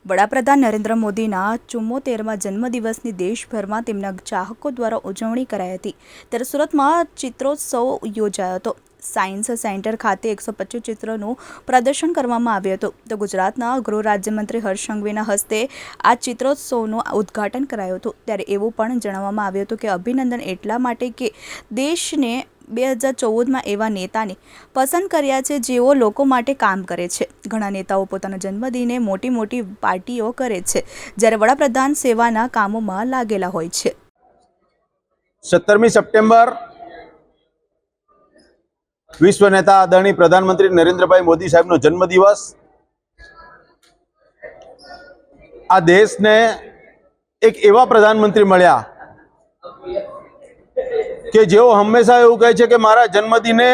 વડાપ્રધાન નરેન્દ્ર મોદીના 74મા જન્મદિવસની દેશભરમાં તેમના ચાહકો દ્વારા ઉજવણી કરાઈ હતી। ત્યારે સુરતમાં ચિત્રોત્સવ યોજાયો હતો। સાયન્સ સેન્ટર ખાતે 125 ચિત્રોનું પ્રદર્શન કરવામાં આવ્યું હતું। તો ગુજરાતના ગૃહ રાજ્યમંત્રી હર્ષ સંઘવીના હસ્તે આ ચિત્રોત્સવનું ઉદ્ઘાટન કરાયું હતું। ત્યારે એવું પણ જણાવવામાં આવ્યું હતું કે અભિનંદન એટલા માટે કે દેશને 2014માં એવા નેતાને પસંદ કર્યા છે જેઓ લોકો માટે કામ કરે છે। ઘણા નેતાઓ પોતાના જન્મદિને મોટી મોટી પાર્ટીઓ કરે છે, જ્યારે વડાપ્રધાન સેવાના કામોમાં લાગેલા હોય છે। 17મી સપ્ટેમ્બર વિશ્વ નેતા આદરણીય પ્રધાનમંત્રી નરેન્દ્રભાઈ મોદી સાહેબનો જન્મદિવસ। આ દેશને એક એવા પ્રધાનમંત્રી મળ્યા કે જેઓ હંમેશા એવું કહે છે કે મારા જન્મદિને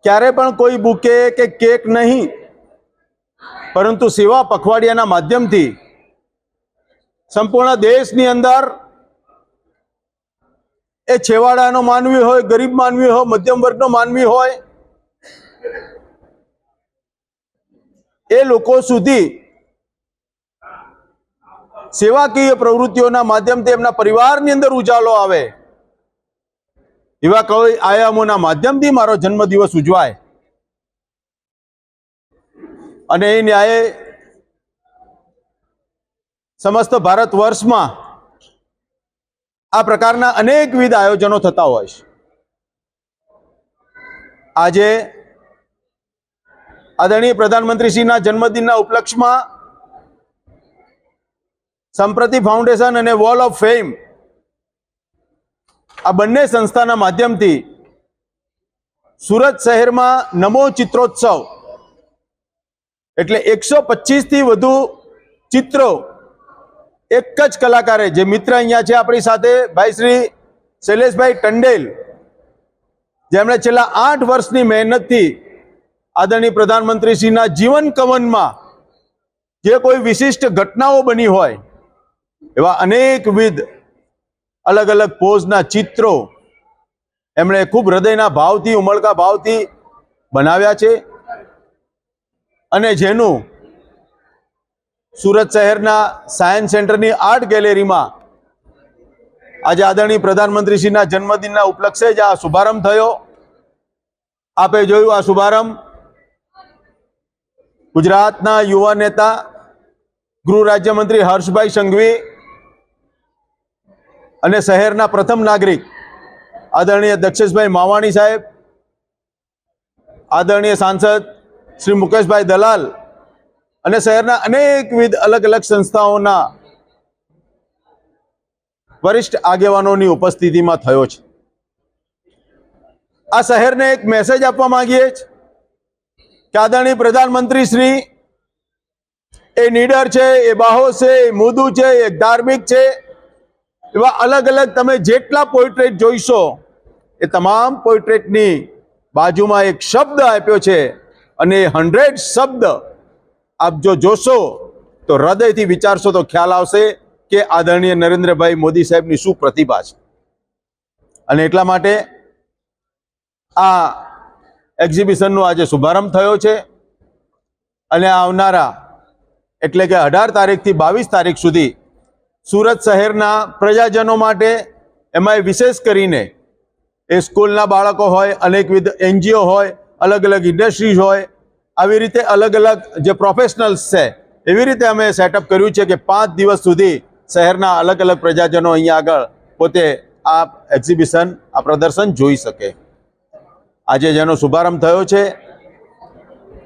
ક્યારે પણ કોઈ બુકે કે કેક નહીં, પરંતુ સેવા પખવાડિયાના માધ્યમથી સંપૂર્ણ દેશની અંદર એ છેવાડાનો માનવી હોય, ગરીબ માનવી હોય, મધ્યમ વર્ગનો માનવી હોય, એ લોકો સુધી સેવાકીય પ્રવૃત્તિઓના માધ્યમથી એમના પરિવારની અંદર ઉજાલો આવે, એવા કોઈ આયામોના માધ્યમથી મારો જન્મદિવસ ઉજવાય। અને એ ન્યાય સમસ્ત ભારત વર્ષમાં આ પ્રકારના અનેકવિધ આયોજનો થતા હોય છે। આજે આદરણીય પ્રધાનમંત્રીશ્રીના જન્મદિનના ઉપલક્ષમાં સંપ્રતિ ફાઉન્ડેશન અને વોલ ઓફ ફેમ આ બંને સંસ્થાના માધ્યમથી સુરત શહેરમાં નમો ચિત્રોત્સવ એટલે 125થી વધુ ચિત્રો એક જ કલાકારે, જે મિત્ર અહીંયા છે આપણી સાથે, ભાઈ શ્રી શૈલેષભાઈ ટંડેલ, જેમણે છેલ્લા 8 વર્ષની મહેનતથી આદરણીય પ્રધાનમંત્રીશ્રીના જીવન કવનમાં જે કોઈ વિશિષ્ટ ઘટનાઓ બની હોય એવા અનેકવિધ અલગ અલગ પોઝના ચિત્રો એમણે ખૂબ હૃદયના ભાવથી, ઉમળકા ભાવથી બનાવ્યા છે। અને જેનું સુરત શહેરના સાયન્સ સેન્ટરની આર્ટ ગેલેરીમાં આજે આદરણીય પ્રધાનમંત્રીશ્રીના જન્મદિનના ઉપલક્ષે જ આ શુભારંભ થયો। આપે જોયું, આ શુભારંભ ગુજરાતના યુવા નેતા, ગૃહ રાજ્યમંત્રી હર્ષભાઈ સંઘવી અને શહેરના પ્રથમ નાગરિક આદરણીય દક્ષેશભાઈ માવાણી સાહેબ, આદરણીય સાંસદ શ્રી મુકેશભાઈ દલાલ અને શહેરના અનેકવિધ અલગ અલગ સંસ્થાઓના વરિષ્ઠ આગેવાનોની ઉપસ્થિતિમાં થયો છે। આ શહેરને એક મેસેજ આપવા માંગીએ છીએ કે આદરણીય પ્રધાનમંત્રી શ્રી એ નીડર છે, એ બાહોશ છે, એ મુદુ છે, એ ધાર્મિક છે, એવા અલગ અલગ તમે જેટલા પોર્ટ્રેટ જોઈશો એ તમામ પોર્ટ્રેટની બાજુમાં એક શબ્દ આપ્યો છે, અને 100 શબ્દ આપ જો જોશો તો હૃદયથી વિચારશો તો ખ્યાલ આવશે કે આદરણીય નરેન્દ્રભાઈ મોદી સાહેબની શું પ્રતિભા છે। અને એટલા માટે આ એક્ઝિબિશનનો આજે શુભારંભ થયો છે અને આવનારા એટલે કે 18 તારીખથી 22 તારીખ સુધી સુરત શહેરના પ્રજાજનો માટે, એમાં વિશેષ કરીને એ સ્કૂલના બાળકો હોય, અનેકવિધ NGO હોય, અલગ અલગ ઇન્ડસ્ટ્રીઝ હોય, આવી રીતે અલગ અલગ જે પ્રોફેશનલ્સ છે, એવી રીતે અમે સેટઅપ કર્યું છે કે 5 દિવસ સુધી શહેરના અલગ અલગ પ્રજાજનો અહીંયા આગળ પોતે આ એક્ઝિબિશન, આ પ્રદર્શન જોઈ શકે। આજે જેનો શુભારંભ થયો છે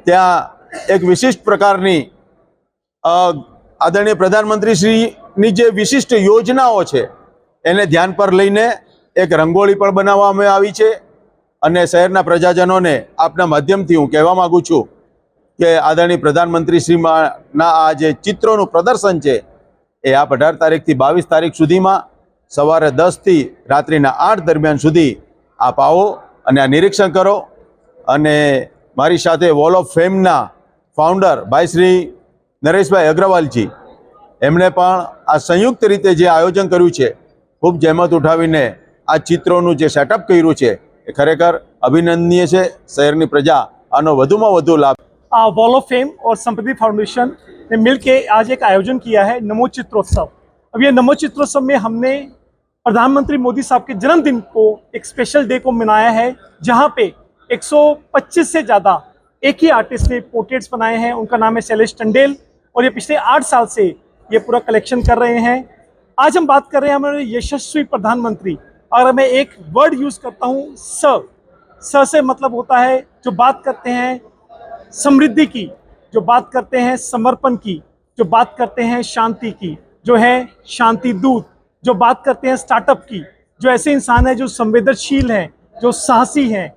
ત્યાં એક વિશિષ્ટ પ્રકારની આદરણીય પ્રધાનમંત્રીશ્રીની જે વિશિષ્ટ યોજનાઓ છે એને ધ્યાન પર લઈને એક રંગોળી પણ બનાવવામાં આવી છે। અને શહેરના પ્રજાજનોને આપના માધ્યમથી હું કહેવા માગું છું કે આદરણીય પ્રધાનમંત્રીશ્રીના આ જે ચિત્રોનું પ્રદર્શન છે એ આપ 18 તારીખથી 22 તારીખ સુધીમાં સવારે 10થી રાત્રિના 8 દરમિયાન સુધી આપ આવો અને આ નિરીક્ષણ કરો। અને મારી સાથે વોલ ઓફ ફેમના ફાઉન્ડર ભાઈ શ્રી નરેશભાઈ અગ્રવાલજી, એમણે પણ આ સંયુક્ત રીતે જે આયોજન કર્યું છે, ખૂબ જહેમત ઉઠાવીને આ ચિત્રોનું જે સેટઅપ કર્યું છે એ ખરેખર અભિનંદનીય છે। શહેરની પ્રજા આનો વધુમાં વધુ લાભ वॉल ऑफ फेम और समृद्धि फाउंडेशन ने मिलके आज एक आयोजन किया है नमो चित्रोत्सव। अब ये नमो चित्रोत्सव में हमने प्रधानमंत्री मोदी साहब के जन्मदिन को एक स्पेशल डे को मनाया है, जहां पे 125 से ज़्यादा एक ही आर्टिस्ट ने पोर्ट्रेट्स बनाए हैं। उनका नाम है शैलेश टंडेल और ये पिछले 8 साल से ये पूरा कलेक्शन कर रहे हैं। आज हम बात कर रहे हैं हमारे यशस्वी प्रधानमंत्री। अगर मैं एक वर्ड यूज़ करता हूँ स से मतलब होता है जो बात करते हैं समृद्धि की, जो बात करते हैं समर्पण की, जो बात करते हैं शांति की, जो है शांति दूत, जो बात करते हैं स्टार्टअप की, जो ऐसे इंसान है जो संवेदनशील हैं, जो साहसी हैं।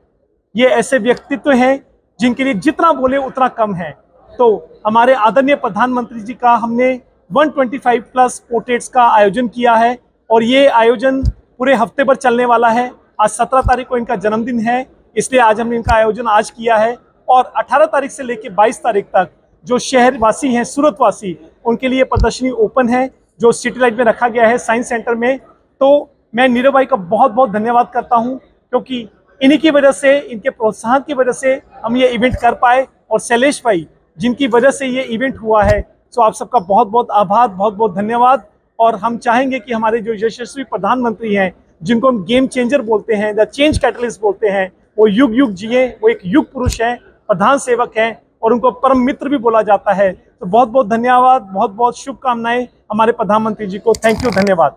ये ऐसे व्यक्तित्व हैं जिनके लिए जितना बोले उतना कम है। तो हमारे आदरणीय प्रधानमंत्री जी का हमने 125 प्लस पोर्ट्रेट्स का आयोजन किया है और ये आयोजन पूरे हफ्ते भर चलने वाला है। आज 17 तारीख को इनका जन्मदिन है, इसलिए आज हमने इनका आयोजन आज किया है और 18 तारीख से लेकर 22 तारीख तक जो शहरवासी हैं, सूरत वासी, उनके लिए प्रदर्शनी ओपन है जो सिटी लाइट में रखा गया है साइंस सेंटर में। तो मैं नीरव भाई का बहुत बहुत धन्यवाद करता हूं, क्योंकि इन्हीं की वजह से, इनके प्रोत्साहन की वजह से हम ये इवेंट कर पाए और शैलेश भाई जिनकी वजह से ये इवेंट हुआ है। सो आप सबका बहुत बहुत आभार, बहुत बहुत धन्यवाद। और हम चाहेंगे कि हमारे जो यशस्वी प्रधानमंत्री हैं, जिनको हम गेम चेंजर बोलते हैं, द चेंज कैटलिस्ट बोलते हैं, वो युग युग जिए। वो एक युग पुरुष हैं, प्रधान सेवक हैं और उनको परम मित्र भी बोला जाता है। तो बहुत बहुत धन्यवाद, बहुत बहुत शुभकामनाएं हमारे प्रधानमंत्री जी को। थैंक यू, धन्यवाद।